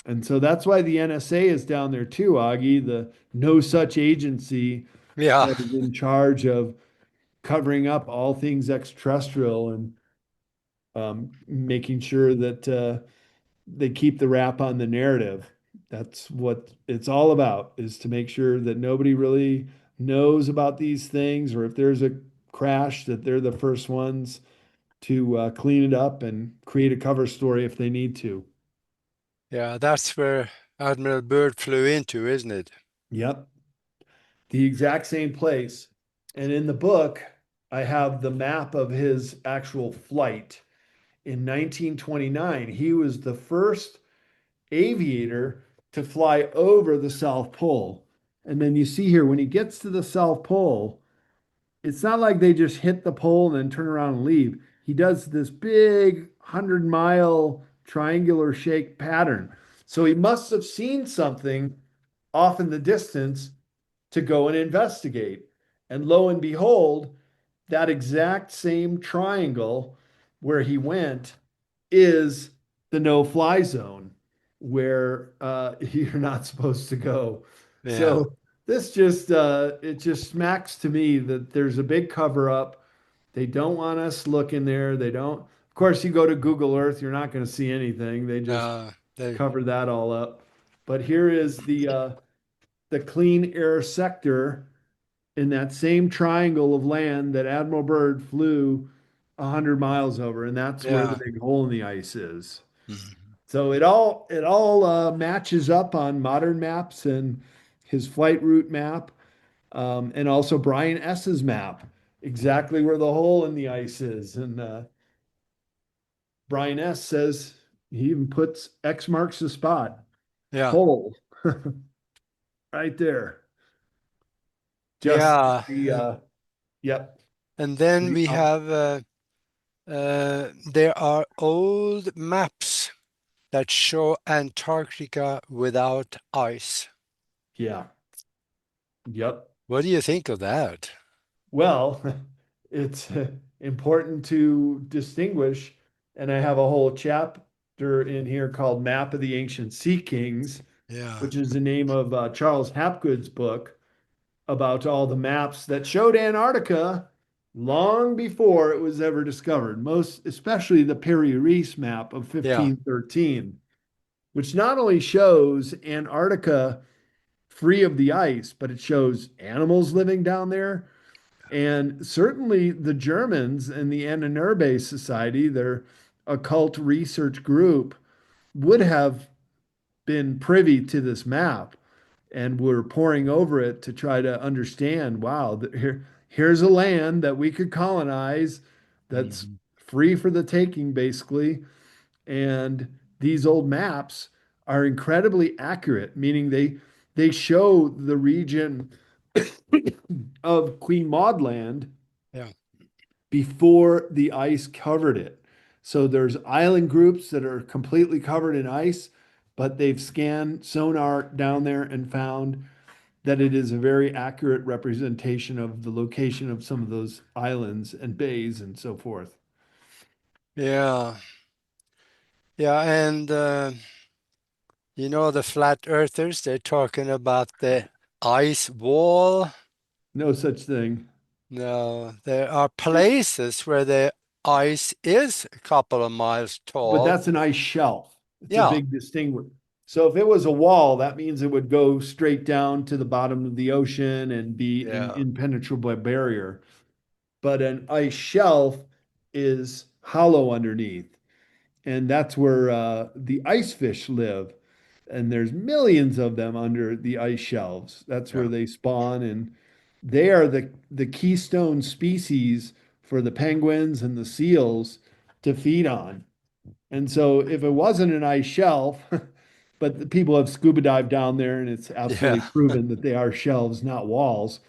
And so that's why the NSA is down there too, Augie, the no such agency
yeah,
that is in charge of covering up all things extraterrestrial and making sure that they keep the wrap on the narrative. That's what it's all about, is to make sure that nobody really knows about these things, or if there's a crash, that they're the first ones to clean it up and create a cover story if they need to.
yeah. That's where Admiral Byrd flew into, isn't it?
Yep, the exact same place. And in the book, I have the map of his actual flight. In 1929, he was the first aviator to fly over the South Pole. And then you see here, when he gets to the South Pole, it's not like they just hit the pole and then turn around and leave. He does this big 100-mile triangular shake pattern. So he must have seen something off in the distance to go and investigate. And lo and behold, that exact same triangle where he went is the no-fly zone where you're not supposed to go.
Yeah,
So this just it just smacks to me that there's a big cover up. They don't want us looking there. They don't. Of course, you go to Google Earth, you're not going to see anything. They just
they,
cover that all up. But here is the clean air sector in that same triangle of land that Admiral Byrd flew 100 miles over, and that's where the
yeah.
big hole in the ice is.
Mhm.
So it all matches up on modern maps and his flight route map, and also Brian S.'s map, exactly where the hole in the ice is. And Brian S. says he even puts X marks the spot,
Yeah,
hole, right there. Just
yeah.
the yep.
And then
The,
we have there are old maps that show Antarctica without ice.
yeah, yep.
What do you think of that?
Well, it's important to distinguish, and I have a whole chapter in here called Map of the Ancient Sea Kings,
Yeah,
which is the name of Charles Hapgood's book about all the maps that showed Antarctica long before it was ever discovered, most especially the Piri Reis map of
Yeah.
1513, which not only shows Antarctica free of the ice, but it shows animals living down there. And certainly the Germans and the Ahnenerbe Society, their occult research group, would have been privy to this map and were poring over it to try to understand, wow, here's a land that we could colonize that's
Mhm.
free for the taking, basically. And these old maps are incredibly accurate, meaning they show the region of Queen Maud Land
Yeah.
before the ice covered it. So there's island groups that are completely covered in ice, but they've scanned sonar down there and found that it is a very accurate representation of the location of some of those islands and bays and so forth.
Yeah. Yeah. And the flat earthers, they're talking about the ice wall.
No such thing.
No, there are places where the ice is a couple of miles
But
tall.
that's an ice shelf. It's a
Yeah.
big distinguisher. So if it was a wall, that means it would go straight down to the bottom of the ocean and be an
Yeah.
impenetrable barrier. But an ice shelf is hollow underneath, and that's where the ice fish live. And there's millions of them under the ice shelves. That's where
Yeah.
they spawn, and they are the keystone species for the penguins and the seals to feed on. And so if it wasn't an ice shelf, but the people have scuba dived down there and it's absolutely
Yeah.
proven that they are shelves, not walls,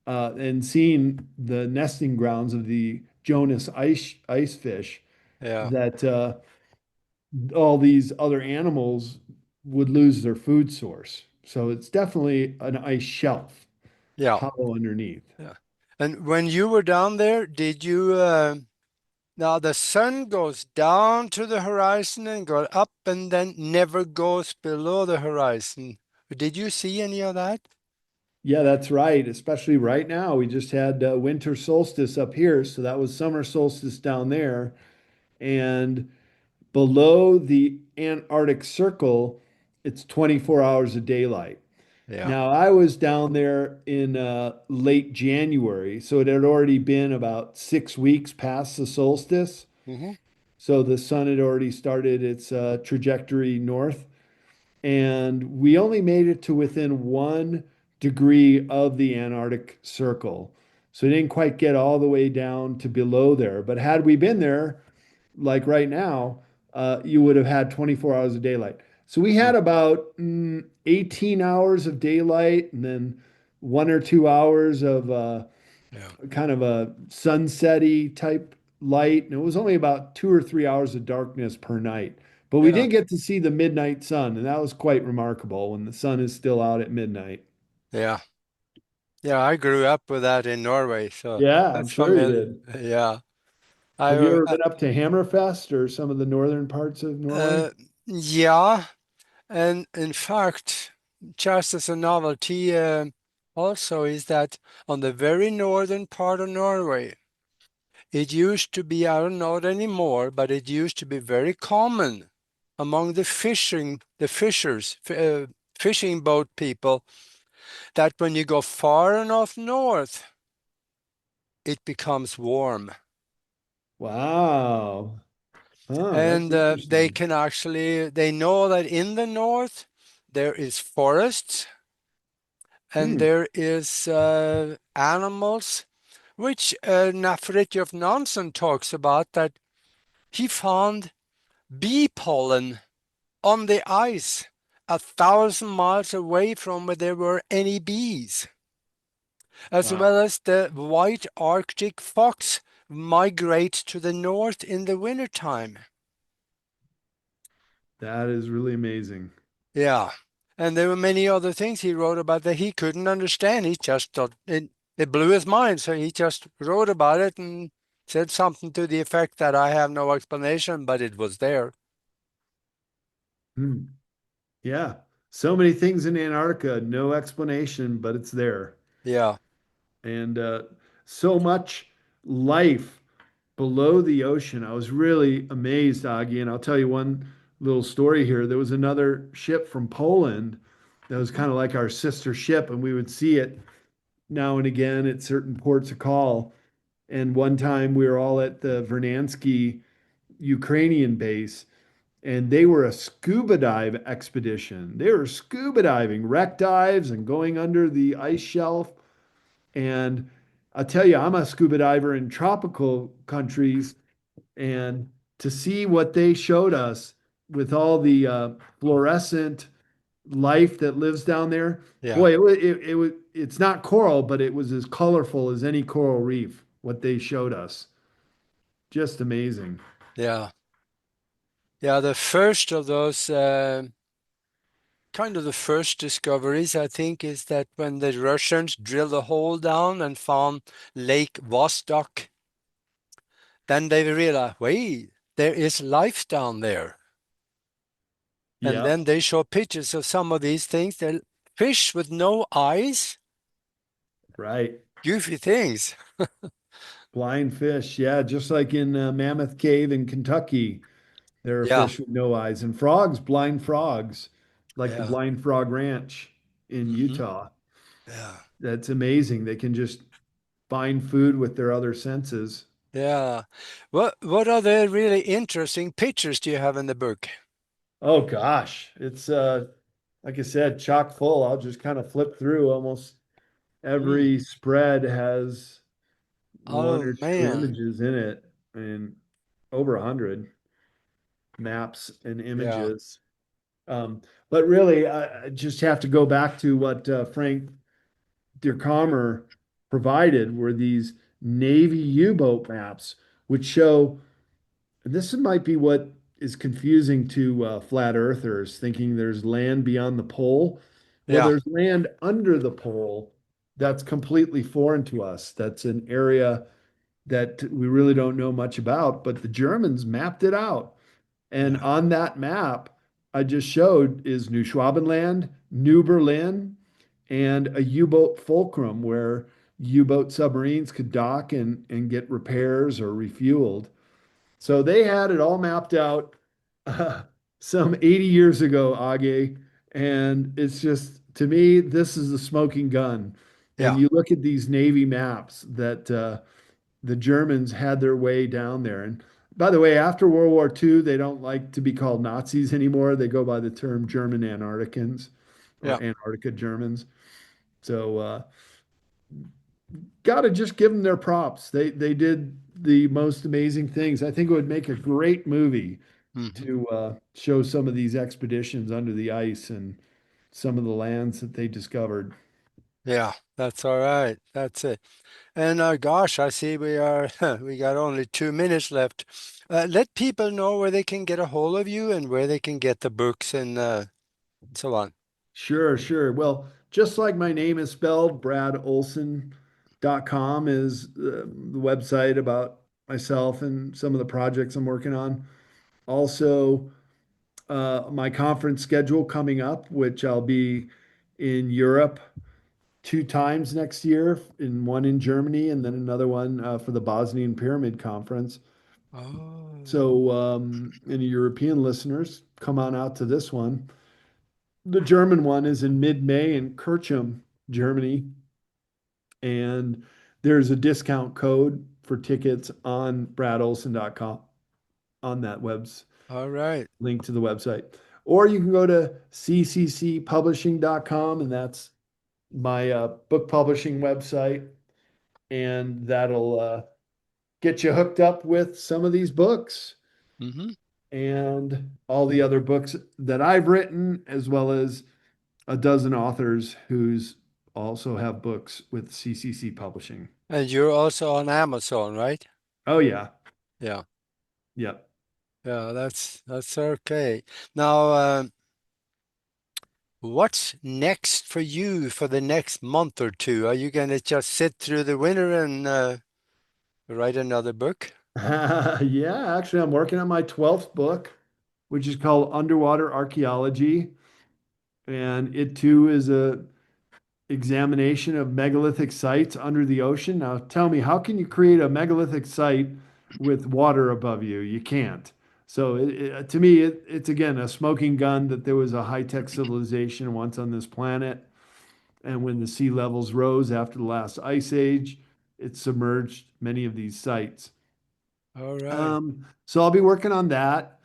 and seeing the nesting grounds of the Jonas ice fish,
Yeah.
that all these other animals would lose their food source. So it's definitely an ice shelf,
Yeah.
hollow underneath.
Yeah. And when you were down there, did you now the sun goes down to the horizon and goes up and then never goes below the horizon. Did you see any of that?
Yeah, that's right. Especially right now, we just had winter solstice up here, so that was summer solstice down there. And below the Antarctic Circle, it's 24 hours of daylight.
Yeah.
Now, I was down there in late January, so it had already been about 6 weeks past the solstice.
Hmm.
So the sun had already started its trajectory north, and we only made it to within 1 degree of the Antarctic Circle. So we didn't quite get all the way down to below there. But had we been there, like right now, you would have had 24 hours of daylight. So we had about 18 hours of daylight and then 1 or 2 hours of
Yeah.
kind of a sunsetty type light. And it was only about 2 or 3 hours of darkness per night. But we
Yeah.
did get to see the midnight sun, and that was quite remarkable when the sun is still out at midnight.
Yeah. Yeah. I grew up with that in Norway, so
Yeah, I'm
that's
sure you
familiar.
did.
Yeah. I
Have you
uh,
ever been up to Hammerfest or some of the northern parts of Norway?
yeah, and in fact, just as a novelty, also is that on the very northern part of Norway, it used to be, I don't know it anymore, but it used to be very common among the fishers, fishing boat people, that when you go far enough north, it becomes warm.
Wow. Oh, that's
And they
interesting.
can actually, they know that in the north, there is forests and
Hmm.
there is animals, which Fridtjof Nansen talks about, that he found bee pollen on the ice 1,000 miles away from where there were any bees, as
Wow.
well as the white Arctic fox migrate to the north in the wintertime.
That is really amazing.
Yeah. And there were many other things he wrote about that he couldn't understand. He just thought it blew his mind. So he just wrote about it and said something to the effect that I have no explanation, but it was there.
Hmm. Yeah. So many things in Antarctica, no explanation, but it's there.
Yeah.
And so much. life below the ocean. I was really amazed, Augie. And I'll tell you one little story here. There was another ship from Poland that was
Hmm.
kind of like our sister ship, and we would see it now and again at certain ports of call. And one time we were all at the Vernansky Ukrainian base, and they were a scuba dive expedition. They were scuba diving, wreck dives, and going under the ice shelf. And I'll tell you, I'm a scuba diver in tropical countries, and to see what they showed us with all the fluorescent life that lives down there,
Yeah,
boy, it's not coral, but it was as colorful as any coral reef. What they showed us, just amazing.
yeah, yeah. The first of those, kind of the first discoveries, I think, is that when the Russians drilled a hole down and found Lake Vostok, then they realized, wait, there is life down there. And
Yep,
then they show pictures of some of these things. They're fish with no eyes,
right.
goofy things.
Blind fish, yeah, just like in Mammoth Cave in Kentucky, there are
Yeah,
fish with no eyes, and frogs, blind frogs, like the
yeah,
Blind Frog Ranch in
hmm,
Utah.
yeah,
That's amazing. They can just find food with their other senses.
yeah. What other really interesting pictures do you have in the book?
Oh gosh, it's like I said, chock full. I'll just kind of flip through. Almost
Mm.
every spread has one
Oh
or two
man,
images in it, and over 100 maps and
yeah,
images. Um, but really, I just have to go back to what Frank Dirkhammer provided were these Navy U-boat maps, which show, and this might be what is confusing to flat earthers, thinking there's land beyond the pole. Well,
yeah,
there's land under the pole that's completely foreign to us. That's an area that we really don't know much about, but the Germans mapped it out. And
yeah,
on that map I just showed is New Schwabenland, New Berlin, and a U-boat fulcrum where U-boat submarines could dock and get repairs or refueled. So they had it all mapped out uh, some 80 years ago, Age. And it's just, to me, this is the smoking gun. And
yeah,
you look at these Navy maps that the Germans had their way down there. And by the way, after World War II, they don't like to be called Nazis anymore. They go by the term German Antarcticans
yeah,
or Antarctica Germans. So got to just give them their props. They did the most amazing things. I think it would make a great movie
hmm,
to show some of these expeditions under the ice and some of the lands that they discovered.
yeah. That's all right. That's it. And gosh, I see we are we got only 2 minutes left. Let people know where they can get a hold of you and where they can get the books and so on.
Sure, sure. Well, just like my name is spelled, bradolsen.com is the website about myself and some of the projects I'm working on. Also, my conference schedule coming up, which I'll be in Europe two times next year, in one in Germany and then another one for the Bosnian Pyramid Conference.
Oh,
So, any European listeners, come on out to this one. The German one is in mid-May in Kirchheim, Germany, and there's a discount code for tickets on bradolsen.com on that web's
all right.
link to the website. Or you can go to cccpublishing.com, and that's my book publishing website, and that'll get you hooked up with some of these books
Hmm.
and all the other books that I've written, as well as a dozen authors who's also have books with CCC Publishing.
And you're also on Amazon, right?
Oh yeah,
Yeah.
yep.
Yeah, that's okay. Now, what's next for you for the next month or two? Are you going to just sit through the winter and write another book?
Yeah, actually, I'm working on my 12th book, which is called Underwater Archaeology. And it too is a examination of megalithic sites under the ocean. Now, tell me, how can you create a megalithic site with water above you? You can't. So, to me, it's again a smoking gun that there was a high-tech civilization once on this planet, and when the sea levels rose after the last ice age, it submerged many of these sites.
All right.
So I'll be working on that.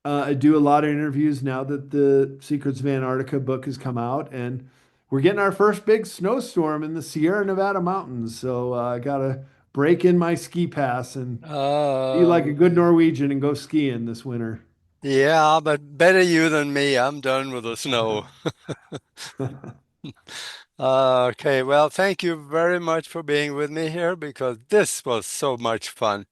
I do a lot of interviews now that the Secrets of Antarctica book has come out, and we're getting our first big snowstorm in the Sierra Nevada mountains. So I gotta break in my ski pass and be like a good
Okay.
Norwegian and go skiing this winter.
Yeah, but better you than me. I'm done with the snow. Okay, well, thank you very much for being with me here because this was so much fun.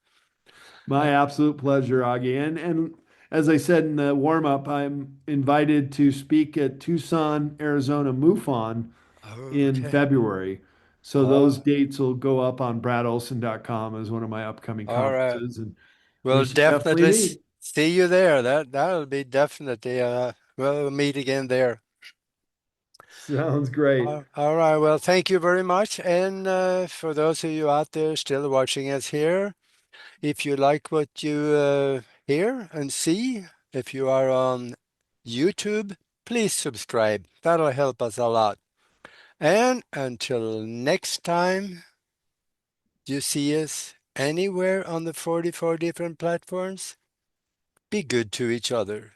My absolute pleasure, Augie. And as I said in the warm up, I'm invited to speak at Tucson, Arizona MUFON in
Okay.
February. So those
All,
dates will go up on bradolsen.com as one of my upcoming
all right.
conferences, and we
We'll
should definitely
definitely
meet.
see you there. That'll be definitely we'll meet again there.
Sounds great.
All right. Well, thank you very much. And for those of you out there still watching us here, if you like what you hear and see, if you are on YouTube, please subscribe. That'll help us a lot. And until next time you see us anywhere on the 44 different platforms, be good to each other.